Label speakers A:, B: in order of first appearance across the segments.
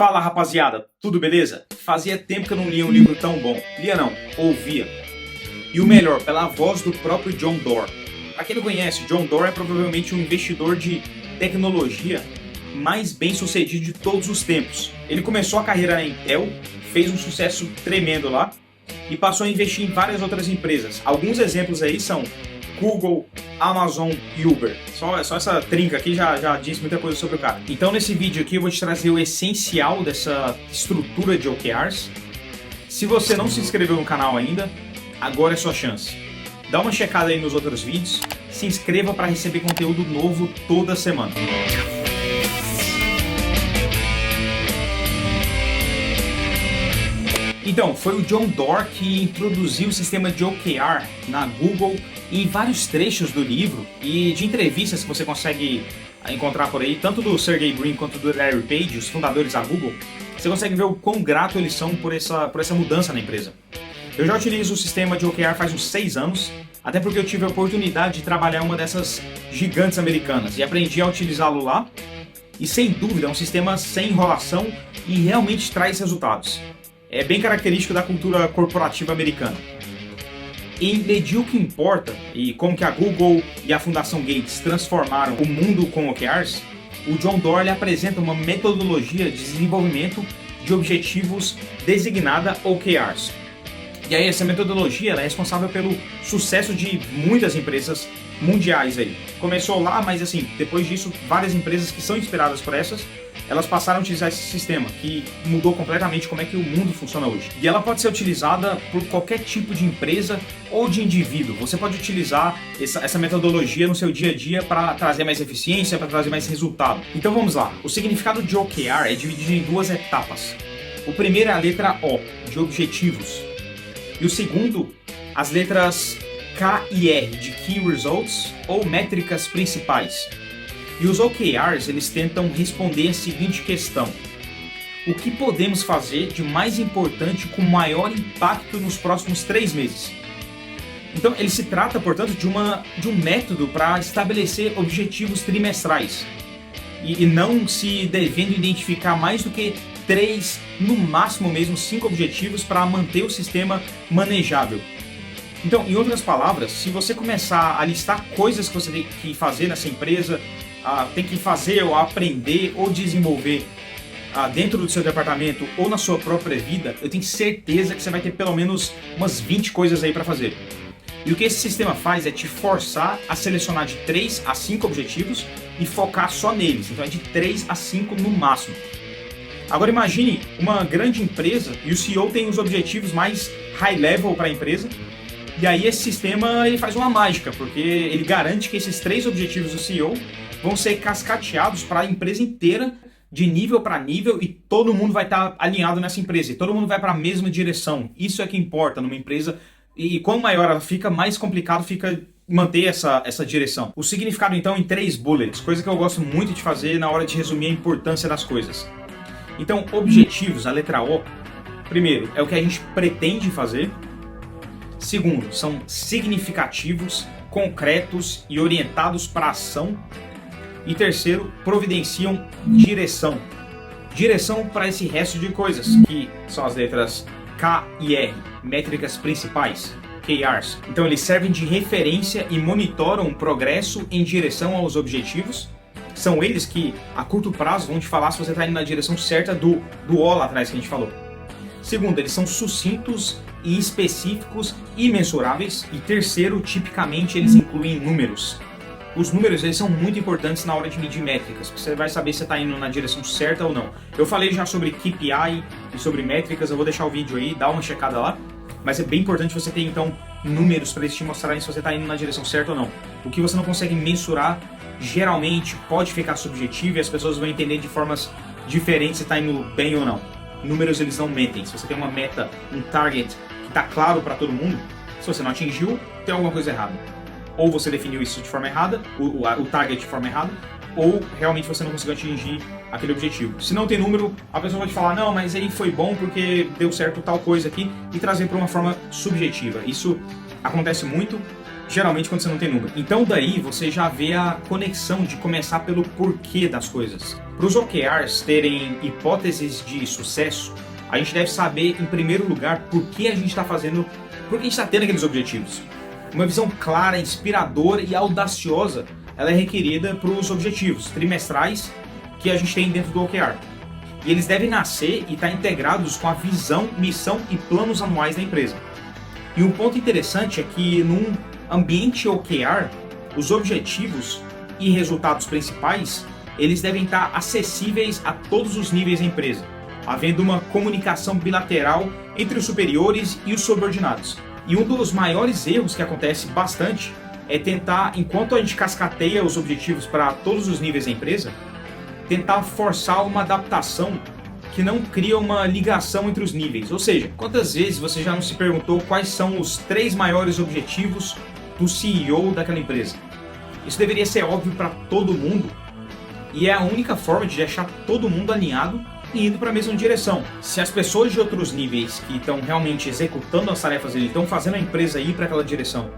A: Fala rapaziada, tudo beleza? Fazia tempo que eu não lia um livro tão bom. Lia não, ouvia. E o melhor, pela voz do próprio John Doerr. Pra quem não conhece, John Doerr é provavelmente o investidor de tecnologia mais bem sucedido de todos os tempos. Ele começou a carreira na Intel, fez um sucesso tremendo lá e passou a investir em várias outras empresas. Alguns exemplos aí são Google, Amazon e Uber. Só essa trinca aqui já diz muita coisa sobre o cara. Então nesse vídeo aqui eu vou te trazer o essencial dessa estrutura de OKRs. Se você não se inscreveu no canal ainda, agora é sua chance. Dá uma checada aí nos outros vídeos, se inscreva para receber conteúdo novo toda semana. Então, foi o John Doerr que introduziu o sistema de OKR na Google e em vários trechos do livro e de entrevistas que você consegue encontrar por aí, tanto do Sergey Brin quanto do Larry Page, os fundadores da Google. Você consegue ver o quão grato eles são por essa mudança na empresa. Eu já utilizo o sistema de OKR faz uns 6 anos, até porque eu tive a oportunidade de trabalhar em uma dessas gigantes americanas e aprendi a utilizá-lo lá. E sem dúvida é um sistema sem enrolação e realmente traz resultados. É bem característico da cultura corporativa americana. Em Medir o que Importa e como que a Google e a Fundação Gates transformaram o mundo com OKRs, o John Doerr apresenta uma metodologia de desenvolvimento de objetivos designada OKRs. E aí essa metodologia ela é responsável pelo sucesso de muitas empresas mundiais aí. Começou lá, mas assim, depois disso, várias empresas que são inspiradas por essas, elas passaram a utilizar esse sistema, que mudou completamente como é que o mundo funciona hoje. E ela pode ser utilizada por qualquer tipo de empresa ou de indivíduo. Você pode utilizar essa metodologia no seu dia a dia para trazer mais eficiência, para trazer mais resultado. Então vamos lá. O significado de OKR é dividido em duas etapas. O primeiro é a letra O, de objetivos. E o segundo, as letras K e R, de Key Results ou métricas principais. E os OKRs, eles tentam responder a seguinte questão: o que podemos fazer de mais importante com maior impacto nos próximos 3 meses? Então, ele se trata, portanto, de um método para estabelecer objetivos trimestrais e não se devendo identificar mais do que 3, no máximo mesmo 5 objetivos para manter o sistema manejável. Então, em outras palavras, se você começar a listar coisas que você tem que fazer nessa empresa, tem que fazer ou aprender ou desenvolver dentro do seu departamento ou na sua própria vida, eu tenho certeza que você vai ter pelo menos umas 20 coisas aí para fazer. E o que esse sistema faz é te forçar a selecionar de 3 a 5 objetivos e focar só neles. Então é de 3 a 5 no máximo. Agora imagine uma grande empresa e o CEO tem os objetivos mais high level para a empresa. E aí esse sistema ele faz uma mágica, porque ele garante que esses 3 objetivos do CEO vão ser cascateados para a empresa inteira, de nível para nível, e todo mundo vai estar alinhado nessa empresa, e todo mundo vai para a mesma direção. Isso é que importa numa empresa, e quanto maior ela fica, mais complicado fica manter essa direção. O significado então em 3 bullets, coisa que eu gosto muito de fazer na hora de resumir a importância das coisas. Então, objetivos, a letra O, primeiro, é o que a gente pretende fazer. Segundo, são significativos, concretos e orientados para a ação. E terceiro, providenciam direção. Direção para esse resto de coisas, que são as letras K e R, métricas principais, KRs. Então eles servem de referência e monitoram o progresso em direção aos objetivos. São eles que, a curto prazo, vão te falar se você está indo na direção certa do O lá atrás que a gente falou. Segundo, eles são sucintos e específicos e mensuráveis. E terceiro, tipicamente eles incluem números. Os números eles são muito importantes na hora de medir métricas, porque você vai saber se está indo na direção certa ou não. Eu falei já sobre KPI e sobre métricas, eu vou deixar o vídeo aí, dá uma checada lá. Mas é bem importante você ter então números para eles te mostrarem se você está indo na direção certa ou não. O que você não consegue mensurar, geralmente pode ficar subjetivo e as pessoas vão entender de formas diferentes se está indo bem ou não. Números eles não mentem. Se você tem uma meta, um target que está claro para todo mundo, se você não atingiu, tem alguma coisa errada. Ou você definiu isso de forma errada, o target de forma errada, ou realmente você não conseguiu atingir aquele objetivo. Se não tem número, a pessoa vai te falar, não, mas aí foi bom porque deu certo tal coisa aqui, e trazer para uma forma subjetiva. Isso acontece muito, geralmente quando você não tem número. Então daí você já vê a conexão de começar pelo porquê das coisas. Para os OKRs terem hipóteses de sucesso, a gente deve saber, em primeiro lugar, por que a gente está fazendo, por que a gente está tendo aqueles objetivos. Uma visão clara, inspiradora e audaciosa, ela é requerida para os objetivos trimestrais que a gente tem dentro do OKR. E eles devem nascer e estar integrados com a visão, missão e planos anuais da empresa. E um ponto interessante é que num ambiente OKR, os objetivos e resultados principais, eles devem estar acessíveis a todos os níveis da empresa, havendo uma comunicação bilateral entre os superiores e os subordinados. E um dos maiores erros que acontece bastante é tentar, enquanto a gente cascateia os objetivos para todos os níveis da empresa, tentar forçar uma adaptação que não cria uma ligação entre os níveis. Ou seja, quantas vezes você já não se perguntou quais são os 3 maiores objetivos do CEO daquela empresa? Isso deveria ser óbvio para todo mundo e é a única forma de deixar todo mundo alinhado e indo para a mesma direção. Se as pessoas de outros níveis que estão realmente executando as tarefas dele, estão fazendo a empresa ir para aquela direção,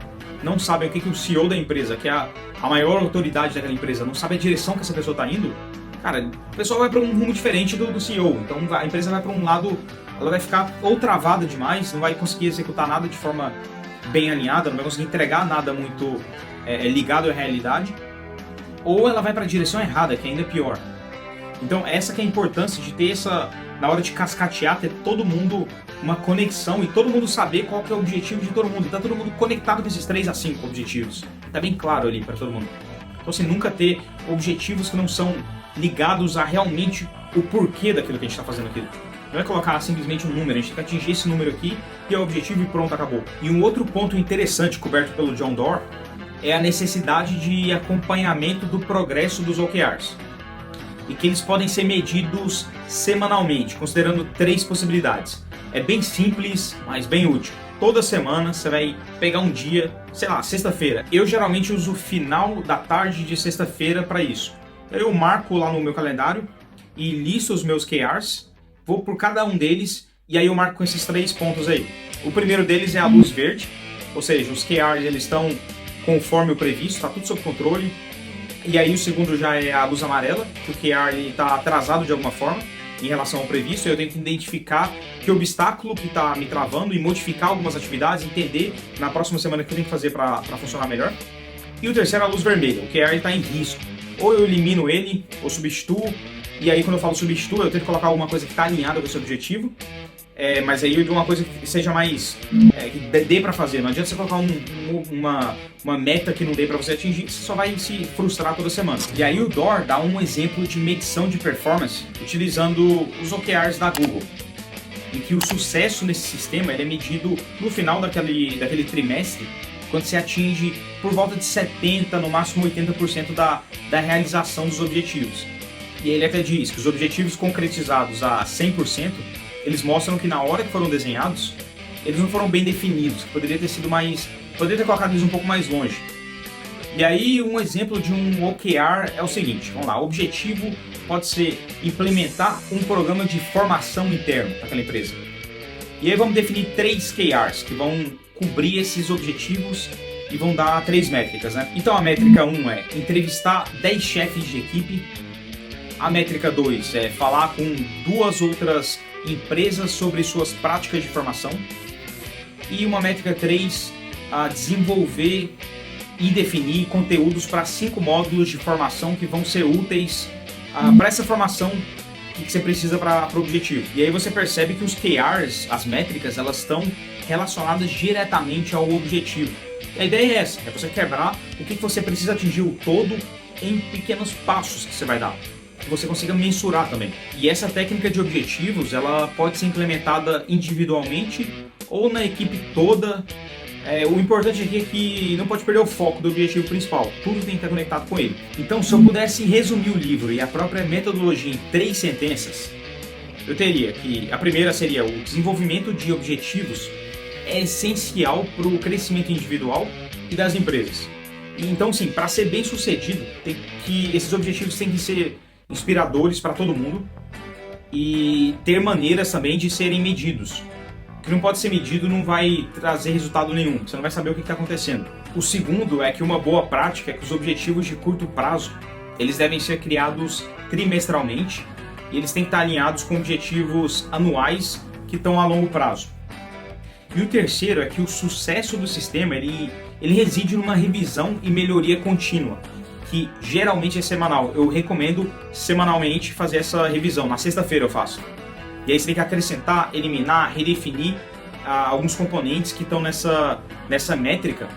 A: não sabem o que o CEO da empresa, que é a maior autoridade daquela empresa, não sabe a direção que essa pessoa está indo, cara, o pessoal vai para um rumo diferente do CEO. Então a empresa vai para um lado, ela vai ficar ou travada demais, não vai conseguir executar nada de forma bem alinhada, não vai conseguir entregar nada muito ligado à realidade, ou ela vai para a direção errada, que ainda é pior. Então essa que é a importância de ter essa, na hora de cascatear, ter todo mundo uma conexão e todo mundo saber qual que é o objetivo de todo mundo. Tá todo mundo conectado com esses 3 a 5 objetivos. Tá bem claro ali para todo mundo. Então assim, nunca ter objetivos que não são ligados a realmente o porquê daquilo que a gente está fazendo aquilo. Não é colocar simplesmente um número, a gente tem que atingir esse número aqui e é o objetivo e pronto, acabou. E um outro ponto interessante coberto pelo John Doerr é a necessidade de acompanhamento do progresso dos OKRs. E que eles podem ser medidos semanalmente, considerando 3 possibilidades. É bem simples, mas bem útil. Toda semana você vai pegar um dia, sei lá, sexta-feira. Eu geralmente uso o final da tarde de sexta-feira para isso. Eu marco lá no meu calendário e listo os meus OKRs, vou por cada um deles e aí eu marco com esses 3 pontos aí. O primeiro deles é a luz verde, ou seja, os OKRs eles estão conforme o previsto, está tudo sob controle. E aí o segundo já é a luz amarela, que o OKR está atrasado de alguma forma em relação ao previsto. Eu tenho que identificar que obstáculo que está me travando e modificar algumas atividades, entender na próxima semana o que eu tenho que fazer para funcionar melhor. E o terceiro é a luz vermelha, o OKR está em risco. Ou eu elimino ele, ou substituo. E aí quando eu falo substituo, eu tenho que colocar alguma coisa que está alinhada com esse objetivo. Mas aí eu digo uma coisa que seja mais que dê para fazer. Não adianta você colocar uma meta que não dê para você atingir, você só vai se frustrar toda semana. E aí o Doerr dá um exemplo de medição de performance utilizando os OKRs da Google, em que o sucesso nesse sistema ele é medido no final daquele trimestre, quando você atinge por volta de 70%, no máximo 80% da realização dos objetivos. E ele até diz que os objetivos concretizados a 100%, eles mostram que na hora que foram desenhados, eles não foram bem definidos, que poderia ter colocado eles um pouco mais longe. E aí um exemplo de um OKR é o seguinte, vamos lá, o objetivo pode ser implementar um programa de formação interno daquela empresa. E aí vamos definir 3 OKRs que vão cobrir esses objetivos e vão dar 3 métricas, né? Então a métrica 1 é entrevistar 10 chefes de equipe, a métrica 2 é falar com 2 outras empresas sobre suas práticas de formação. E uma métrica 3, a desenvolver e definir conteúdos para 5 módulos de formação que vão ser úteis para essa formação que você precisa para o objetivo. E aí você percebe que os OKRs, as métricas, elas estão relacionadas diretamente ao objetivo. E a ideia é essa, é você quebrar o que você precisa atingir o todo em pequenos passos que você vai dar, que você consiga mensurar também. E essa técnica de objetivos, ela pode ser implementada individualmente ou na equipe toda. O importante aqui é que não pode perder o foco do objetivo principal, tudo tem que estar conectado com ele. Então, se eu pudesse resumir o livro e a própria metodologia em 3 sentenças, eu teria que a primeira seria o desenvolvimento de objetivos é essencial para o crescimento individual e das empresas. E então, sim, para ser bem sucedido, esses objetivos têm que ser inspiradores para todo mundo e ter maneiras também de serem medidos. O que não pode ser medido não vai trazer resultado nenhum, você não vai saber o que está acontecendo. O segundo é que uma boa prática é que os objetivos de curto prazo, eles devem ser criados trimestralmente e eles têm que estar alinhados com objetivos anuais que estão a longo prazo. E o terceiro é que o sucesso do sistema ele reside numa revisão e melhoria contínua, que geralmente é semanal. Eu recomendo semanalmente fazer essa revisão, na sexta-feira eu faço. E aí você tem que acrescentar, eliminar, redefinir alguns componentes que estão nessa métrica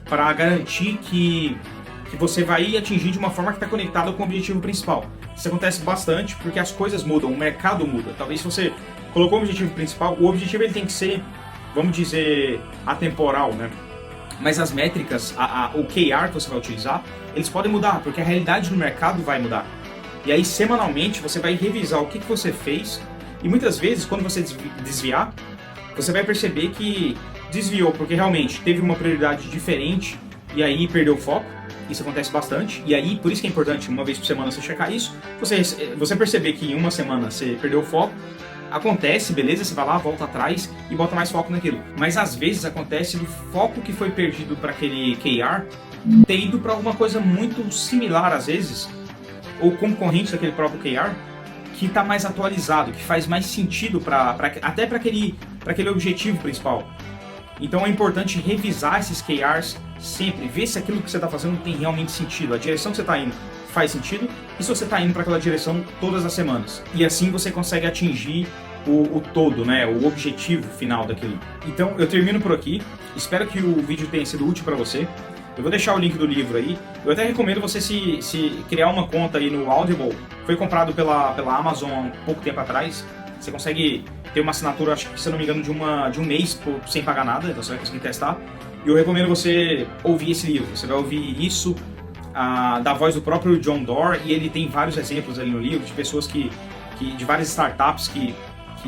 A: para garantir que você vai atingir de uma forma que está conectada com o objetivo principal. Isso acontece bastante porque as coisas mudam, o mercado muda. Talvez se você colocou o objetivo principal, o objetivo ele tem que ser, vamos dizer, atemporal, né? Mas as métricas, o KR que você vai utilizar, eles podem mudar, porque a realidade do mercado vai mudar. E aí, semanalmente, você vai revisar o que você fez, e muitas vezes, quando você desviar, você vai perceber que desviou, porque realmente teve uma prioridade diferente, e aí perdeu o foco. Isso acontece bastante, e aí, por isso que é importante, uma vez por semana, você checar isso, você perceber que em uma semana você perdeu o foco. Acontece, beleza, você vai lá, volta atrás e bota mais foco naquilo. Mas às vezes acontece do foco que foi perdido para aquele KR ter ido para alguma coisa muito similar às vezes, ou concorrente daquele próprio KR, que está mais atualizado, que faz mais sentido até para aquele objetivo principal. Então é importante revisar esses KRs sempre, ver se aquilo que você está fazendo tem realmente sentido, a direção que você está indo faz sentido, e se você está indo para aquela direção todas as semanas. E assim você consegue atingir o todo, né, o objetivo final daquilo. Então eu termino por aqui, espero que o vídeo tenha sido útil para você. Eu vou deixar o link do livro aí. Eu até recomendo você se criar uma conta aí no Audible. Foi comprado pela Amazon há um pouco tempo atrás. Você consegue ter uma assinatura, acho que, se eu não me engano, de um mês sem pagar nada, então você vai conseguir testar. E eu recomendo você ouvir esse livro. Você vai ouvir isso da voz do próprio John Doerr, e ele tem vários exemplos ali no livro de pessoas de várias startups que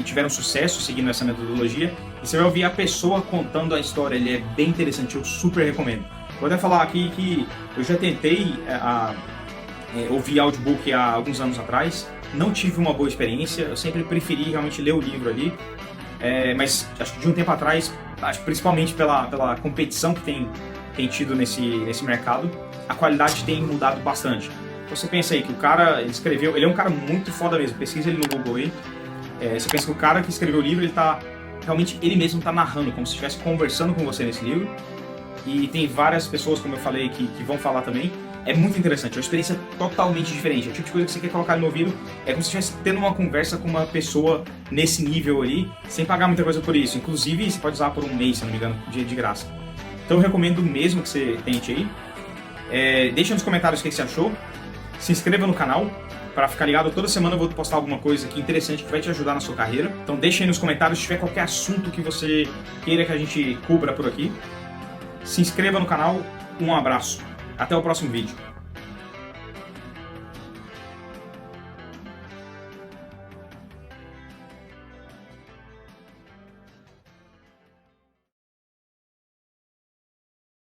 A: tiveram sucesso seguindo essa metodologia, e você vai ouvir a pessoa contando a história. Ele é bem interessante, eu super recomendo. Vou até falar aqui que eu já tentei ouvir audiobook há alguns anos atrás, não tive uma boa experiência, eu sempre preferi realmente ler o livro ali, mas acho que de um tempo atrás, acho que principalmente pela competição que tem tido nesse mercado, a qualidade tem mudado bastante. Então você pensa aí que o cara escreveu, ele é um cara muito foda mesmo, pesquisa ele no Google aí, você pensa que o cara que escreveu o livro, ele mesmo está narrando, como se estivesse conversando com você nesse livro, e tem várias pessoas, como eu falei, que vão falar também. É muito interessante, é uma experiência totalmente diferente, é o tipo de coisa que você quer colocar no ouvido, é como se estivesse tendo uma conversa com uma pessoa nesse nível ali, sem pagar muita coisa por isso. Inclusive, você pode usar por um mês, se não me engano, de graça. Então eu recomendo mesmo que você tente aí. Deixa nos comentários o que você achou, se inscreva no canal para ficar ligado. Toda semana eu vou postar alguma coisa aqui interessante que vai te ajudar na sua carreira. Então deixa aí nos comentários se tiver qualquer assunto que você queira que a gente cubra por aqui. Se inscreva no canal, um abraço, até o próximo vídeo.